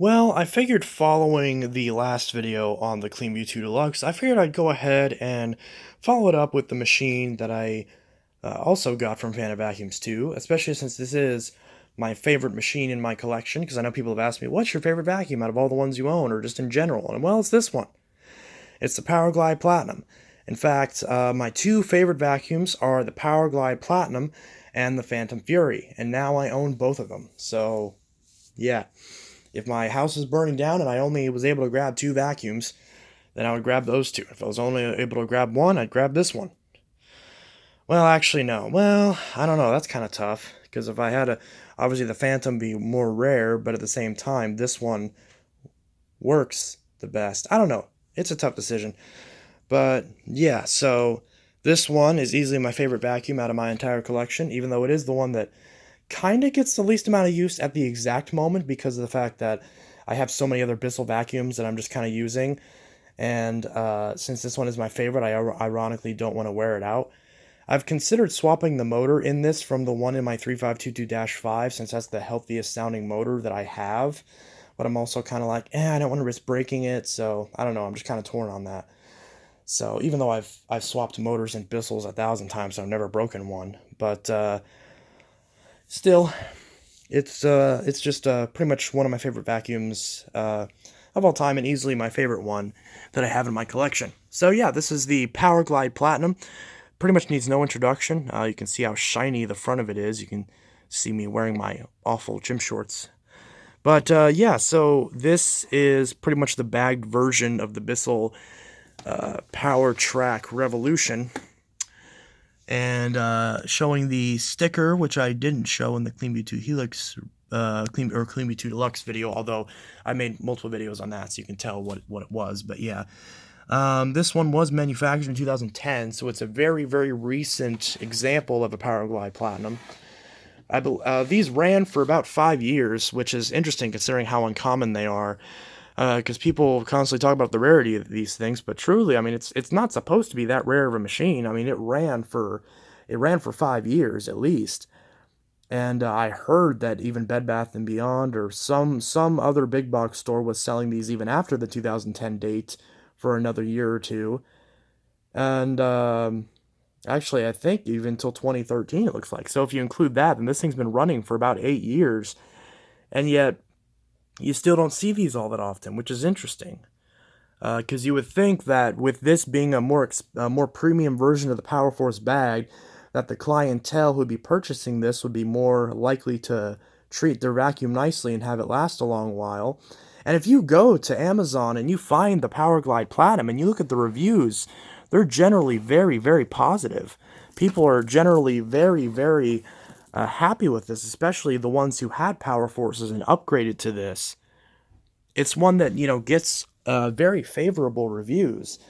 Well, I figured following the last video on the Clean View 2 Deluxe, I figured I'd go ahead and follow it up with the machine that I also got from Panda Vacuums too, especially since this is my favorite machine in my collection, because I know people have asked me, what's your favorite vacuum out of all the ones you own, or just in general? And well, it's this one. It's the PowerGlide Platinum. In fact, my two favorite vacuums are the PowerGlide Platinum and the Phantom Fury, and now I own both of them. So, yeah. If my house was burning down and I only was able to grab two vacuums, then I would grab those two. If I was only able to grab one, I'd grab this one. Well, actually, no. Well, I don't know. That's kind of tough. Because if I had a. Obviously, the Phantom be more rare, but at the same time, this one works the best. I don't know. It's a tough decision. But yeah, so this one is easily my favorite vacuum out of my entire collection, even though it is the one that kind of gets the least amount of use at the exact moment because of the fact that I have so many other Bissell vacuums that I'm just kind of using. And since this one is my favorite, I ironically don't want to wear it out. I've considered swapping the motor in this from the one in my 3522-5 since that's the healthiest sounding motor that I have. But I'm also kind of like, I don't want to risk breaking it, so I don't know. I'm just kind of torn on that. So even though I've swapped motors in Bissells 1,000 times, I've never broken one. But still, it's just pretty much one of my favorite vacuums of all time, and easily my favorite one that I have in my collection. So yeah, this is the PowerGlide Platinum. Pretty much needs no introduction. You can see how shiny the front of it is. You can see me wearing my awful gym shorts. But yeah, so this is pretty much the bagged version of the Bissell Power Track Revolution. And showing the sticker, which I didn't show in the Clean View 2 Helix Clean View 2 Deluxe video, although I made multiple videos on that, so you can tell what it was. But yeah, this one was manufactured in 2010, so it's a very, very recent example of a PowerGlide Platinum. These ran for about 5 years, which is interesting considering how uncommon they are. Because people constantly talk about the rarity of these things, but truly, I mean, it's not supposed to be that rare of a machine. I mean, it ran for 5 years at least, and I heard that even Bed Bath and Beyond or some other big box store was selling these even after the 2010 date for another year or two, and actually, I think even until 2013 it looks like. So if you include that, then this thing's been running for about 8 years, and yet you still don't see these all that often, which is interesting. Because you would think that with this being a more premium version of the Power Force bag, that the clientele who would be purchasing this would be more likely to treat their vacuum nicely and have it last a long while. And if you go to Amazon and you find the PowerGlide Platinum and you look at the reviews, they're generally very, very positive. People are generally very, very happy with this, especially the ones who had Power Forces and upgraded to this. It's one that, gets very favorable reviews.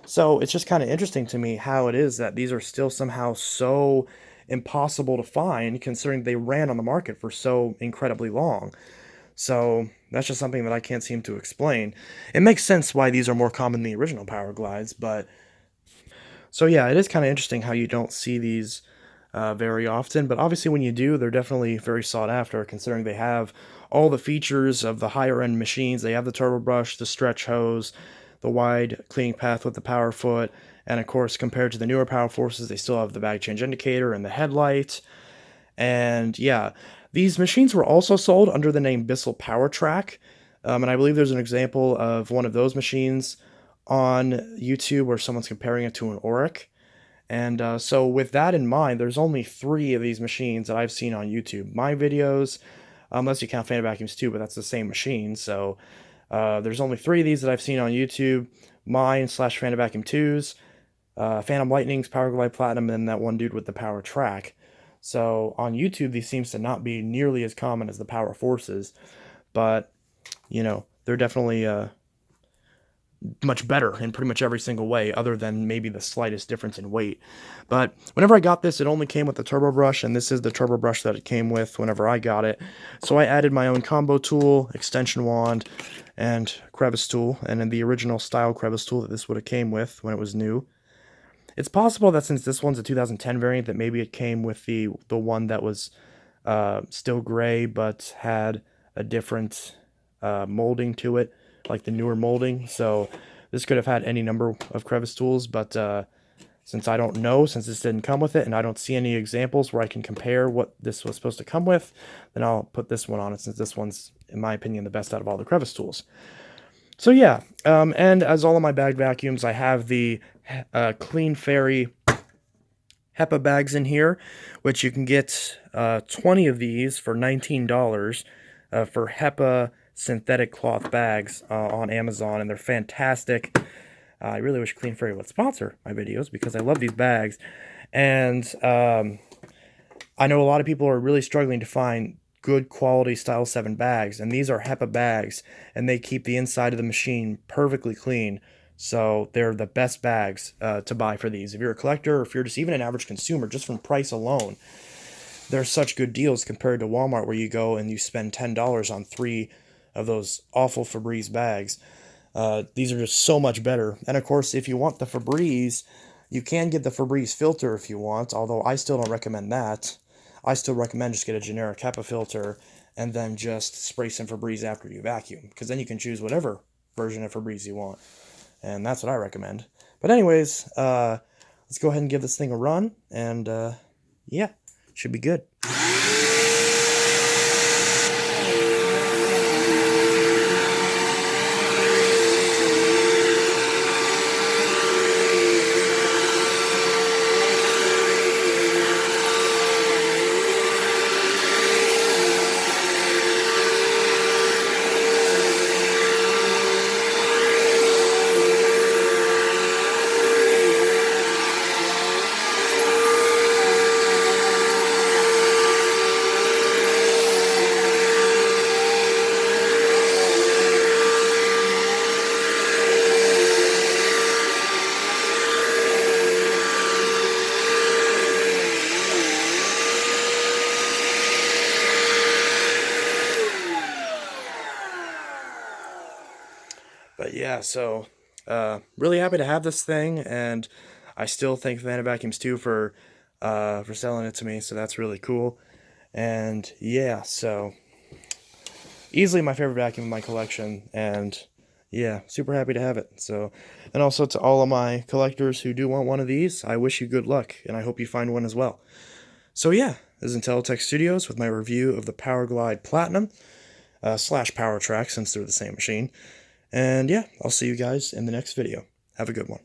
So it's just kind of interesting to me how it is that these are still somehow so impossible to find, considering they ran on the market for so incredibly long. So that's just something that I can't seem to explain. It makes sense why these are more common than the original PowerGlides, but so yeah, it is kind of interesting how you don't see these very often, but obviously when you do, they're definitely very sought after, considering they have all the features of the higher end machines. They have the turbo brush, the stretch hose, the wide cleaning path with the power foot, and of course, compared to the newer Power Forces, they still have the bag change indicator and the headlight. And yeah, these machines were also sold under the name Bissell PowerTrack, and I believe there's an example of one of those machines on YouTube where someone's comparing it to an Auric. And so with that in mind, there's only 3 of these machines that I've seen on YouTube. My videos, unless you count Phantom Vacuums too, but that's the same machine. So there's only 3 of these that I've seen on YouTube. Mine / Phantom Vacuum 2's, Phantom Lightning's PowerGlide Platinum, and that one dude with the Power Track. So on YouTube, these seems to not be nearly as common as the Power Forces. But, they're definitely much better in pretty much every single way, other than maybe the slightest difference in weight. But whenever I got this, it only came with the turbo brush, and this is the turbo brush that it came with whenever I got it. So I added my own combo tool, extension wand, and crevice tool, and in the original style crevice tool that this would have came with when it was new. It's possible that since this one's a 2010 variant, that maybe it came with the one that was still gray but had a different molding to it, like the newer molding. So this could have had any number of crevice tools, but since I don't know, since this didn't come with it, and I don't see any examples where I can compare what this was supposed to come with, then I'll put this one on it, since this one's, in my opinion, the best out of all the crevice tools. So yeah, and as all of my bag vacuums, I have the Clean Fairy Hepa bags in here, which you can get 20 of these for $19 for Hepa synthetic cloth bags on Amazon, and they're fantastic. I really wish Clean Fairy would sponsor my videos because I love these bags. And I know a lot of people are really struggling to find good quality Style 7 bags, and these are Hepa bags, and they keep the inside of the machine perfectly clean. So they're the best bags to buy for these. If you're a collector, or if you're just even an average consumer, just from price alone, they're such good deals compared to Walmart, where you go and you spend $10 on 3 of those awful Febreze bags. These are just so much better. And of course, if you want the Febreze, you can get the Febreze filter if you want, although I still don't recommend that. I still recommend just get a generic HEPA filter and then just spray some Febreze after you vacuum, because then you can choose whatever version of Febreze you want. And that's what I recommend. But anyways, let's go ahead and give this thing a run, and yeah, should be good. But yeah, so really happy to have this thing, and I still thank Vanna Vacuums too for selling it to me. So that's really cool. And yeah, so easily my favorite vacuum in my collection, and yeah, super happy to have it. So, and also to all of my collectors who do want one of these, I wish you good luck, and I hope you find one as well. So yeah, this is Intelitech Studios with my review of the PowerGlide Platinum slash Power Track, since they're the same machine. And yeah, I'll see you guys in the next video. Have a good one.